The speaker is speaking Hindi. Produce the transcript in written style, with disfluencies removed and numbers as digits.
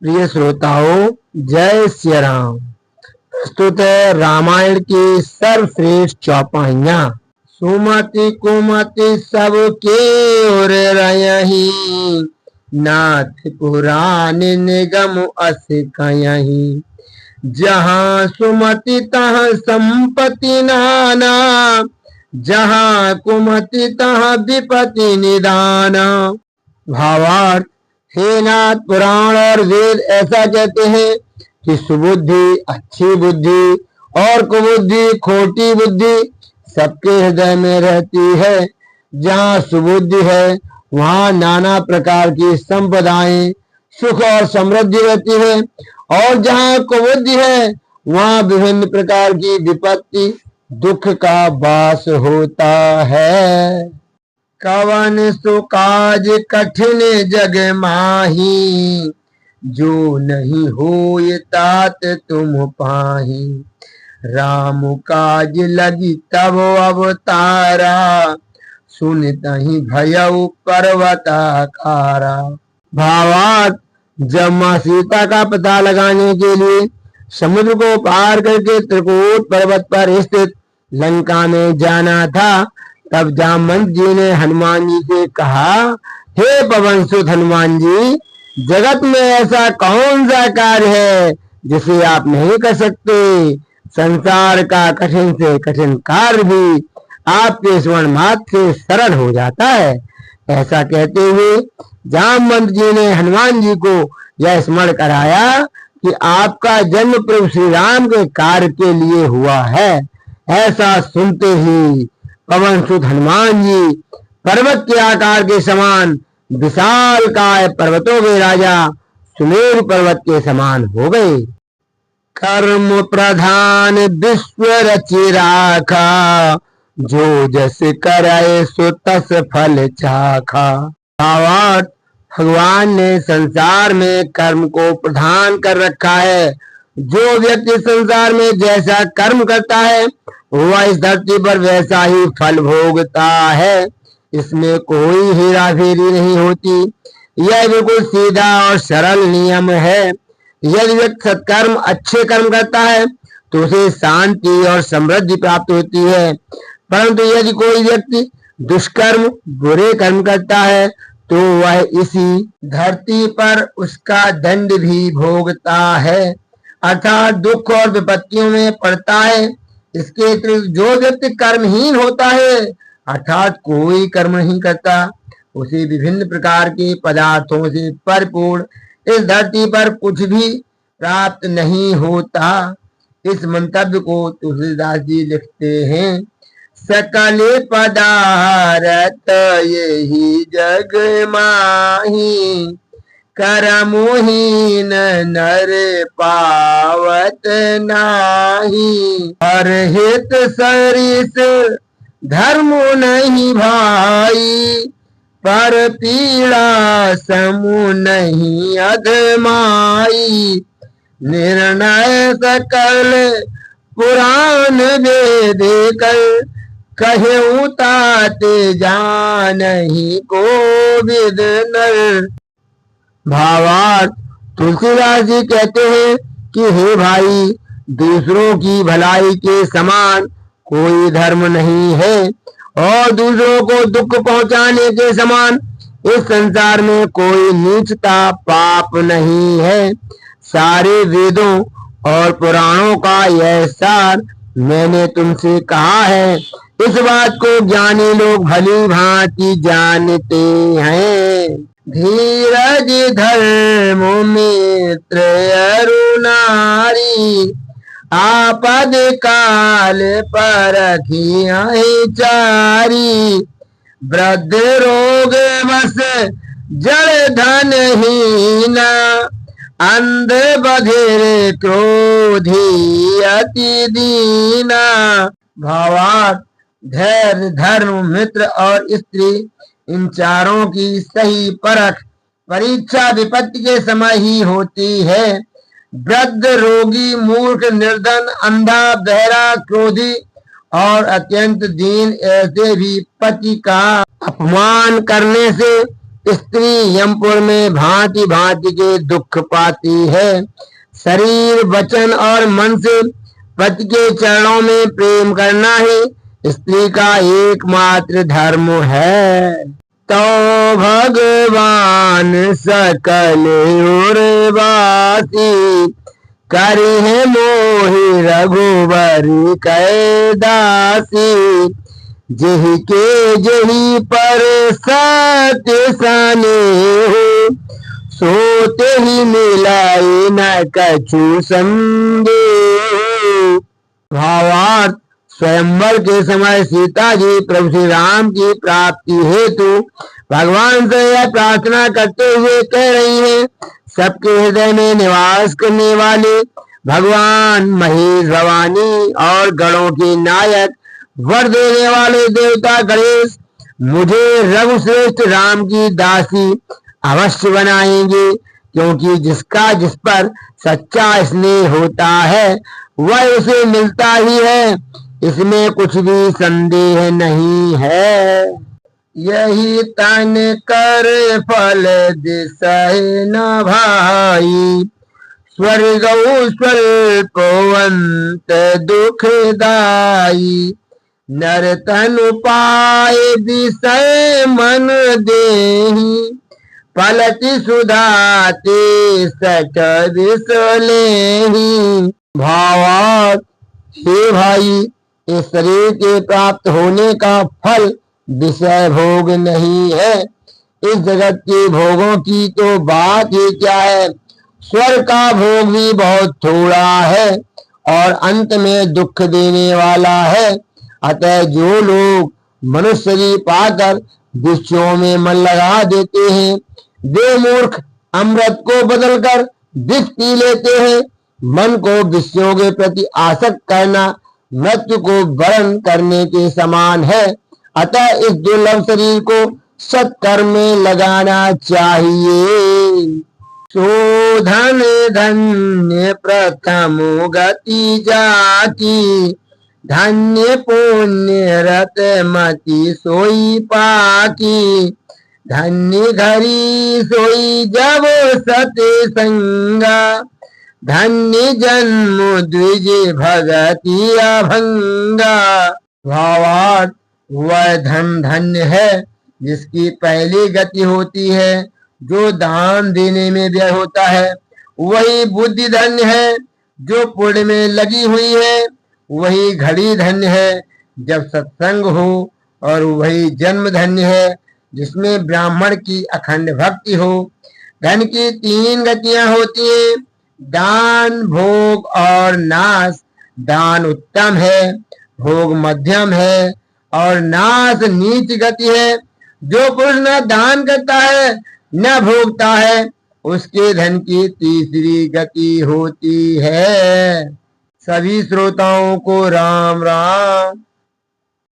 प्रिय श्रोताओं, जय श्री राम। प्रस्तुत है रामायण की सर्वश्रेष्ठ चौपाइयाँ। सुमति कुमति सबके ओर रयहि, नाथ पुराण निगम अस कयहि। जहाँ सुमति तहाँ संपत्ति नाना, जहाँ कुमति तहाँ विपत्ति निदाना। भावार्थ, हे नाथ, पुराण और वेद ऐसा कहते हैं कि सुबुद्धि अच्छी बुद्धि और कुबुद्धि खोटी बुद्धि सबके हृदय में रहती है। जहाँ सुबुद्धि है वहाँ नाना प्रकार की संपदाएं, सुख और समृद्धि रहती है, और जहाँ कुबुद्धि है वहाँ विभिन्न प्रकार की विपत्ति, दुख का वास होता है। कवन सुकाज कठिन जग माही, जो नहीं होय तात तुम पाही। राम काज लगी तब अवतारा, सुनतहि भयउ पर्वताकारा। भावार्थ, जब माँ सीता का पता लगाने के लिए समुद्र को पार करके त्रिकूट पर्वत पर स्थित लंका में जाना था, तब जामवंत जी ने हनुमान जी से कहा, हे पवन सुत हनुमान जी, जगत में ऐसा कौन सा कार्य है जिसे आप नहीं कर सकते। संसार का कठिन से कठिन कार्य भी आपके स्वर्ण मात्र से सरल हो जाता है। ऐसा कहते हुए जामवंत जी ने हनुमान जी को यह स्मरण कराया कि आपका जन्म प्रभु श्री राम के कार्य के लिए हुआ है। ऐसा सुनते ही पवन सुत हनुमान जी पर्वत के आकार के समान विशाल काय पर्वतों के राजा सुमेरु पर्वत के समान हो गए। कर्म प्रधान विश्व रचि राखा, जो जस करे सो तस फल चाखा। भावार्थ, भगवान ने संसार में कर्म को प्रधान कर रखा है। जो व्यक्ति संसार में जैसा कर्म करता है वह इस धरती पर वैसा ही फल भोगता है। इसमें कोई हेरा फेरी नहीं होती। यह बिल्कुल सीधा और सरल नियम है। यदि व्यक्ति सत्कर्म अच्छे कर्म करता है तो उसे शांति और समृद्धि प्राप्त होती है, परंतु यदि कोई व्यक्ति दुष्कर्म बुरे कर्म करता है तो वह इसी धरती पर उसका दंड भी भोगता है, अर्थात दुख और विपत्तियों में पड़ता है। इसके अतिरिक्त जो व्यक्ति कर्महीन होता है, अर्थात कोई कर्म नहीं करता, उसे विभिन्न प्रकार के पदार्थों से परिपूर्ण इस धरती पर कुछ भी प्राप्त नहीं होता। इस मंतव्य को तुलसीदास जी लिखते हैं, सकल पदार्थ यही जग माही, करमुहीन नर पावत नाही। हर हित सरिस धर्म नहीं भाई, पर पीड़ा समूह नहीं अधमाई। निर्णय सकल पुराण वेद कर, कहे तात जानहि को विद नर। भावार्थ, तुलसीदास जी कहते हैं कि हे भाई, दूसरों की भलाई के समान कोई धर्म नहीं है, और दूसरों को दुख पहुंचाने के समान इस संसार में कोई नीचता पाप नहीं है। सारे वेदों और पुराणों का यह सार मैंने तुमसे कहा है। इस बात को ज्ञानी लोग भली भांति जानते हैं। धीरज धर्म मित्र अरुणारी, आपद काल परखिया चारी। वृद्ध रोग बस जड़ धन हीना, अंध बधिर क्रोधी अति दीना। भावार्थ, धैर्य, धर्म, मित्र और स्त्री, इन चारों की सही परख परीक्षा विपत्ति के समय ही होती है। वृद्ध, रोगी, मूर्ख, निर्धन, अंधा, बहरा, क्रोधी और अत्यंत दीन ऐसे भी पति का अपमान करने से स्त्री यमपुर में भांति भांति के दुख पाती है। शरीर वचन और मन से पति के चरणों में प्रेम करना ही स्त्री का एकमात्र धर्म है। तो भगवान सकल उर्वासी करी है मोहि रघुबर कैदासी। जही के जही पर सत्य सने हो सोते ही मिलाई न कछु संदेह। भावार्थ स्वयंवर के समय सीता जी प्रभु श्री राम की प्राप्ति हेतु भगवान से यह प्रार्थना करते हुए कह रही हैं, सबके हृदय में निवास करने वाले भगवान महेश भवानी और गणों के नायक वर देने वाले देवता गणेश मुझे रघुश्रेष्ठ राम की दासी अवश्य बनाएंगे, क्योंकि जिसका जिस पर सच्चा स्नेह होता है वह उसे मिलता ही है, इसमें कुछ भी संदेह नहीं है। यही तन कर फल दिसहि न भाई स्वर्ग स्वल्पवंत दुखदाई। नर तनु पाए विषय मन देहि पलति सुधाते सठ विसलेहि। भावार्थ हे भाई, इस शरीर के प्राप्त होने का फल विषय भोग नहीं है। इस जगत के भोगों की तो बात ही क्या है, स्वर्ग का भोग भी बहुत थोड़ा है और अंत में दुख देने वाला है। अतः जो लोग मनुष्य शरीर पाकर विषयों में मन लगा देते हैं वे मूर्ख अमृत को बदलकर विष पी लेते हैं। मन को विषयों के प्रति आसक्त करना मृत्यु को वरण करने के समान है। अतः इस दुर्लभ शरीर को सत्कर्म में लगाना चाहिए। शोधन धन्य प्रथम गति जाकी धन्य पुण्य रत मति सोई पाकी। धन्य घरी सोई जब सत्य संगा धन्य जन्म द्विज भगति अभंगा। भावार्थ वह धन धन्य है जिसकी पहली गति होती है, जो दान देने में व्यय होता है। वही बुद्धि धन्य है जो पुण्य में लगी हुई है। वही घड़ी धन्य है जब सत्संग हो, और वही जन्म धन्य है जिसमें ब्राह्मण की अखंड भक्ति हो। धन की तीन गतियां होती हैं, दान, भोग और नाश। दान उत्तम है, भोग मध्यम है और नाश नीच गति है। जो पुरुष न दान करता है न भोगता है उसके धन की तीसरी गति होती है। सभी श्रोताओं को राम राम।